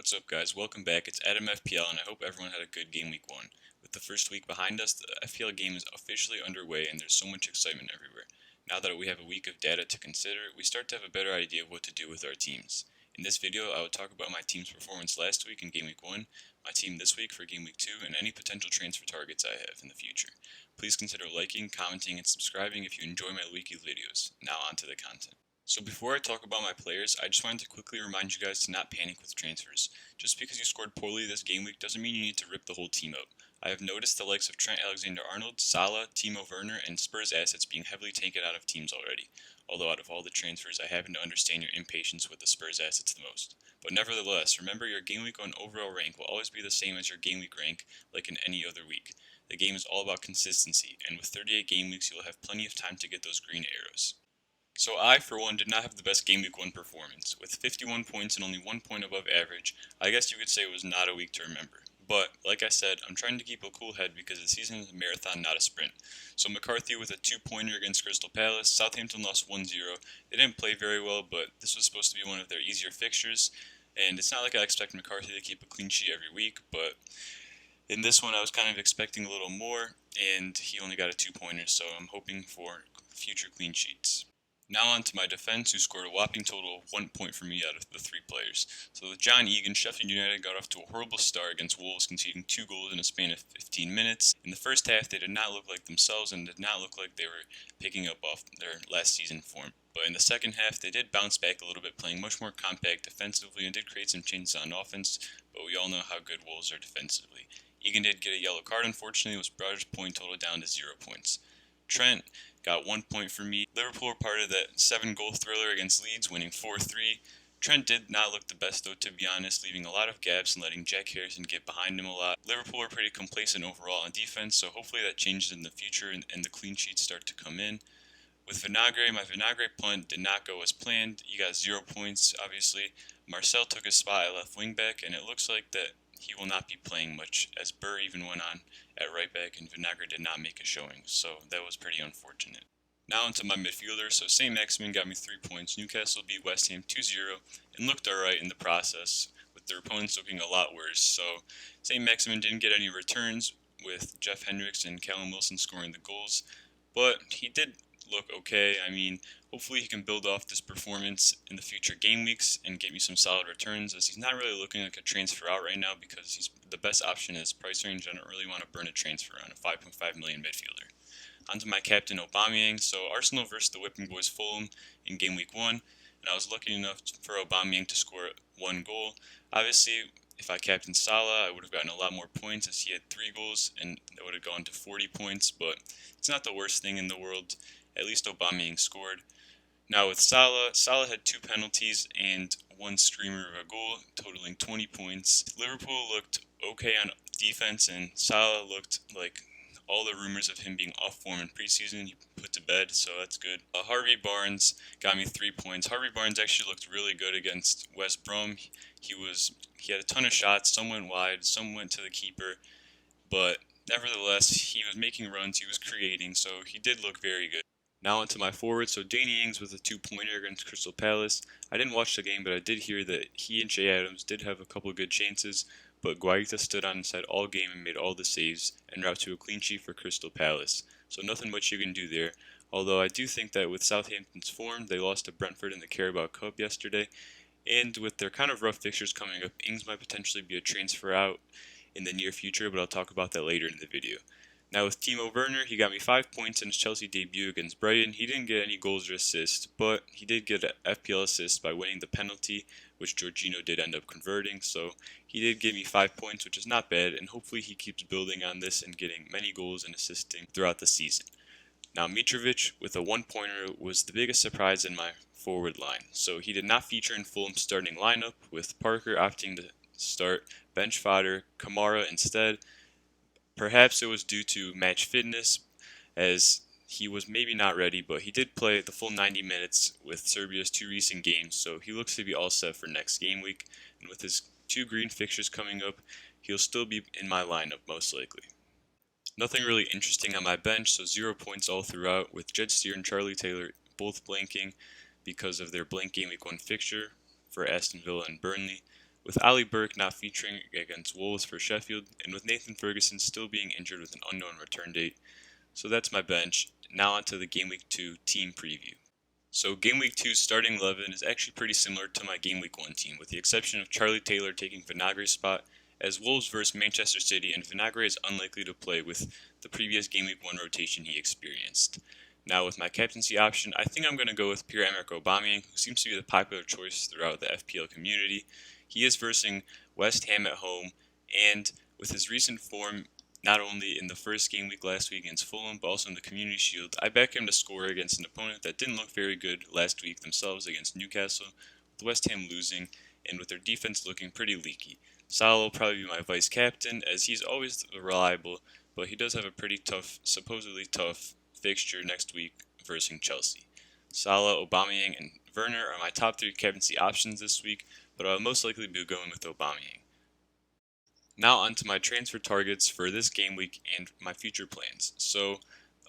What's up, guys? Welcome back. It's Adam FPL, and I hope everyone had a good game week 1. With the first week behind us, the FPL game is officially underway, and there's so much excitement everywhere. Now that we have a week of data to consider, we start to have a better idea of what to do with our teams. In this video, I will talk about my team's performance last week in game week 1, my team this week for game week 2, and any potential transfer targets I have in the future. Please consider liking, commenting, and subscribing if you enjoy my weekly videos. Now on to the content. So before I talk about my players, I just wanted to quickly remind you guys to not panic with transfers. Just because you scored poorly this game week doesn't mean you need to rip the whole team out. I have noticed the likes of Trent Alexander-Arnold, Salah, Timo Werner, and Spurs assets being heavily taken out of teams already. Although out of all the transfers, I happen to understand your impatience with the Spurs assets the most. But nevertheless, remember your game week 1 overall rank will always be the same as your game week rank, like in any other week. The game is all about consistency, and with 38 game weeks, you'll have plenty of time to get those green arrows. So I, for one, did not have the best Game Week 1 performance. With 51 points and only 1 point above average, I guess you could say it was not a week to remember. But, like I said, I'm trying to keep a cool head because the season is a marathon, not a sprint. So McCarthy with a 2-pointer against Crystal Palace, Southampton lost 1-0. They didn't play very well, but this was supposed to be one of their easier fixtures. And it's not like I expect McCarthy to keep a clean sheet every week, but in this one I was kind of expecting a little more, and he only got a 2-pointer, so I'm hoping for future clean sheets. Now on to my defense, who scored a whopping total of 1 point for me out of the 3 players. So with John Egan, Sheffield United got off to a horrible start against Wolves, conceding 2 goals in a span of 15 minutes. In the first half, they did not look like themselves and did not look like they were picking up off their last season form. But in the second half, they did bounce back a little bit, playing much more compact defensively and did create some changes on offense, but we all know how good Wolves are defensively. Egan did get a yellow card, unfortunately, which brought his point total down to 0 points. Trent got 1 point for me. Liverpool were part of that 7-goal thriller against Leeds, winning 4-3. Trent did not look the best, though, to be honest, leaving a lot of gaps and letting Jack Harrison get behind him a lot. Liverpool were pretty complacent overall on defense, so hopefully that changes in the future and the clean sheets start to come in. With Vinagre, my Vinagre punt did not go as planned. He got 0 points, obviously. Marcel took his spot at left wing back, and it looks like that he will not be playing much, as Burr even went on at right back, and Vinagre did not make a showing, so that was pretty unfortunate. Now onto my midfielder. So St. Maximin got me 3 points. Newcastle beat West Ham 2-0 and looked alright in the process, with their opponents looking a lot worse. So St. Maximin didn't get any returns, with Jeff Hendricks and Callum Wilson scoring the goals, but he did look okay. I mean, hopefully he can build off this performance in the future game weeks and get me some solid returns, as he's not really looking like a transfer out right now because he's the best option in his price range. I don't really want to burn a transfer on a 5.5 million midfielder. Onto my captain, Aubameyang. So Arsenal versus the Whipping Boys Fulham in game week 1, and I was lucky enough for Aubameyang to score 1 goal. Obviously, if I captained Salah, I would have gotten a lot more points, as he had 3 goals, and that would have gone to 40 points, but it's not the worst thing in the world. At least Aubameyang scored. Now with Salah had 2 penalties and 1 screamer of a goal, totaling 20 points. Liverpool looked okay on defense, and Salah looked like all the rumors of him being off form in preseason he put to bed, so that's good. Harvey Barnes got me 3 points. Harvey Barnes actually looked really good against West Brom. He had a ton of shots. Some went wide, some went to the keeper, but nevertheless, he was making runs, he was creating, so he did look very good. Now onto my forward. So Danny Ings with a 2-pointer against Crystal Palace. I didn't watch the game, but I did hear that he and Jay Adams did have a couple of good chances, but Guaita stood on his head all game and made all the saves en route to a clean sheet for Crystal Palace. So nothing much you can do there. Although I do think that with Southampton's form, they lost to Brentford in the Carabao Cup yesterday, and with their kind of rough fixtures coming up, Ings might potentially be a transfer out in the near future, but I'll talk about that later in the video. Now with Timo Werner, he got me 5 points in his Chelsea debut against Brighton. He didn't get any goals or assists, but he did get an FPL assist by winning the penalty, which Jorginho did end up converting. So he did give me 5 points, which is not bad, and hopefully he keeps building on this and getting many goals and assisting throughout the season. Now Mitrovic with a 1-pointer was the biggest surprise in my forward line. So he did not feature in Fulham's starting lineup, with Parker opting to start bench fodder Kamara instead. Perhaps it was due to match fitness, as he was maybe not ready, but he did play the full 90 minutes with Serbia's 2 recent games, so he looks to be all set for next game week, and with his 2 green fixtures coming up, he'll still be in my lineup most likely. Nothing really interesting on my bench, so 0 points all throughout, with Jed Steer and Charlie Taylor both blanking because of their blank game week 1 fixture for Aston Villa and Burnley. with Ali Burke not featuring against Wolves for Sheffield, and with Nathan Ferguson still being injured with an unknown return date. So that's my bench. Now onto the Game Week 2 team preview. So Game Week 2's starting 11 is actually pretty similar to my Game Week 1 team, with the exception of Charlie Taylor taking Vinagre's spot, as Wolves versus Manchester City, and Vinagre is unlikely to play with the previous Game Week 1 rotation he experienced. Now with my captaincy option, I think I'm going to go with Pierre-Emerick Aubameyang, who seems to be the popular choice throughout the FPL community. He is versing West Ham at home, and with his recent form, not only in the first game week last week against Fulham, but also in the Community Shield, I back him to score against an opponent that didn't look very good last week themselves against Newcastle, with West Ham losing, and with their defense looking pretty leaky. Salah will probably be my vice captain, as he's always reliable, but he does have a pretty tough, supposedly tough, fixture next week versus Chelsea. Salah, Aubameyang, and Werner are my top 3 captaincy options this week, but I'll most likely be going with Aubameyang. Now onto my transfer targets for this game week and my future plans. So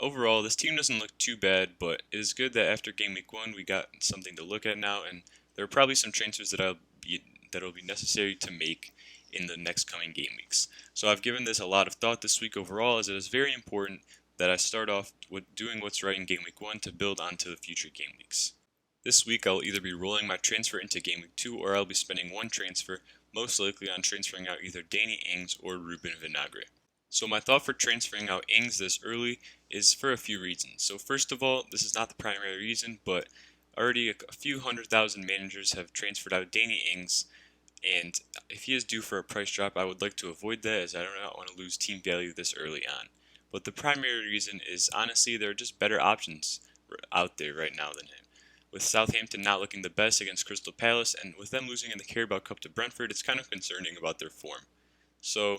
overall, this team doesn't look too bad, but it is good that after game week 1 we got something to look at now, and there are probably some transfers that will be necessary to make in the next coming game weeks. So I've given this a lot of thought this week overall, as it is very important that I start off with doing what's right in game week 1 to build onto the future game weeks. This week I'll either be rolling my transfer into game week 2, or I'll be spending one transfer, most likely on transferring out either Danny Ings or Ruben Vinagre. So my thought for transferring out Ings this early is for a few reasons. So first of all, this is not the primary reason, but already a few 100,000 managers have transferred out Danny Ings, and if he is due for a price drop, I would like to avoid that, as I do not want to lose team value this early on. But the primary reason is honestly there are just better options out there right now than him. With Southampton not looking the best against Crystal Palace, and with them losing in the Carabao Cup to Brentford, it's kind of concerning about their form. So,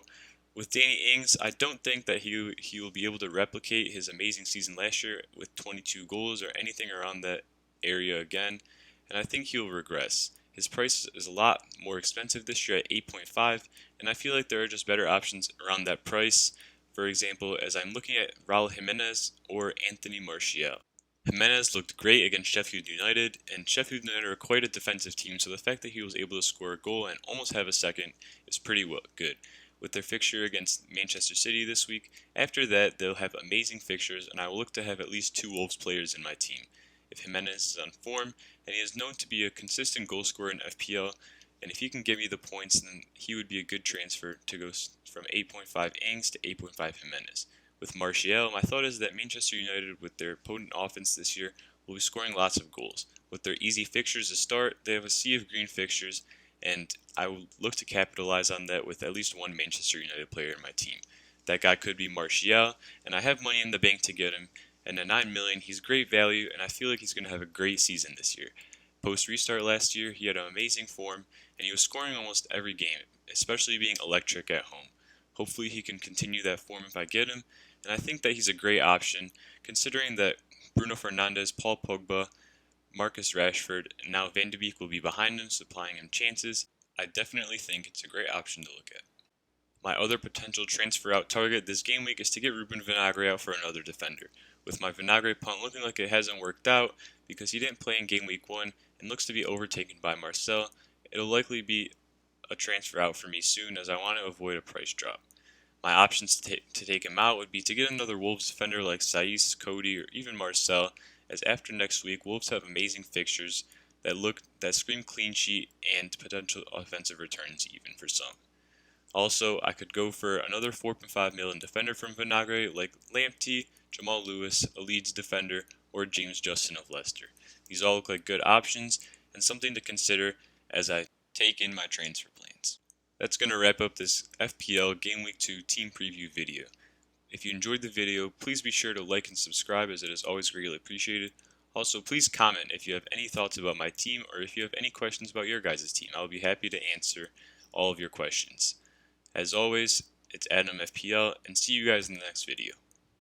with Danny Ings, I don't think that he will be able to replicate his amazing season last year with 22 goals or anything around that area again, and I think he will regress. His price is a lot more expensive this year at 8.5, and I feel like there are just better options around that price. For example, as I'm looking at Raul Jimenez or Anthony Martial. Jimenez looked great against Sheffield United, and Sheffield United are quite a defensive team, so the fact that he was able to score a goal and almost have a second is pretty good. With their fixture against Manchester City this week, after that they'll have amazing fixtures, and I will look to have at least 2 Wolves players in my team. If Jimenez is on form, and he is known to be a consistent goal scorer in FPL, and if he can give me the points, then he would be a good transfer to go from 8.5 Ings to 8.5 Jimenez. With Martial, my thought is that Manchester United, with their potent offense this year, will be scoring lots of goals. With their easy fixtures to start, they have a sea of green fixtures, and I will look to capitalize on that with at least one Manchester United player in my team. That guy could be Martial, and I have money in the bank to get him, and at 9 million, he's great value, and I feel like he's going to have a great season this year. Post-restart last year, he had an amazing form, and he was scoring almost every game, especially being electric at home. Hopefully he can continue that form if I get him, and I think that he's a great option, considering that Bruno Fernandes, Paul Pogba, Marcus Rashford, and now Van de Beek will be behind him, supplying him chances. I definitely think it's a great option to look at. My other potential transfer out target this game week is to get Ruben Vinagre out for another defender, with my Vinagre punt looking like it hasn't worked out because he didn't play in game week 1 and looks to be overtaken by Marcel. It'll likely be a transfer out for me soon, as I want to avoid a price drop. My options to take him out would be to get another Wolves defender like Saiss, Cody, or even Marcel, as after next week, Wolves have amazing fixtures that scream clean sheet and potential offensive returns even for some. Also, I could go for another 4.5 million defender from Vinagre like Lamptey, Jamal Lewis, a Leeds defender, or James Justin of Leicester. These all look like good options and something to consider as I take in my transfer plans. That's going to wrap up this FPL Game Week 2 team preview video. If you enjoyed the video, please be sure to like and subscribe, as it is always greatly appreciated. Also, please comment if you have any thoughts about my team, or if you have any questions about your guys' team. I'll be happy to answer all of your questions. As always, it's Adam FPL, and see you guys in the next video.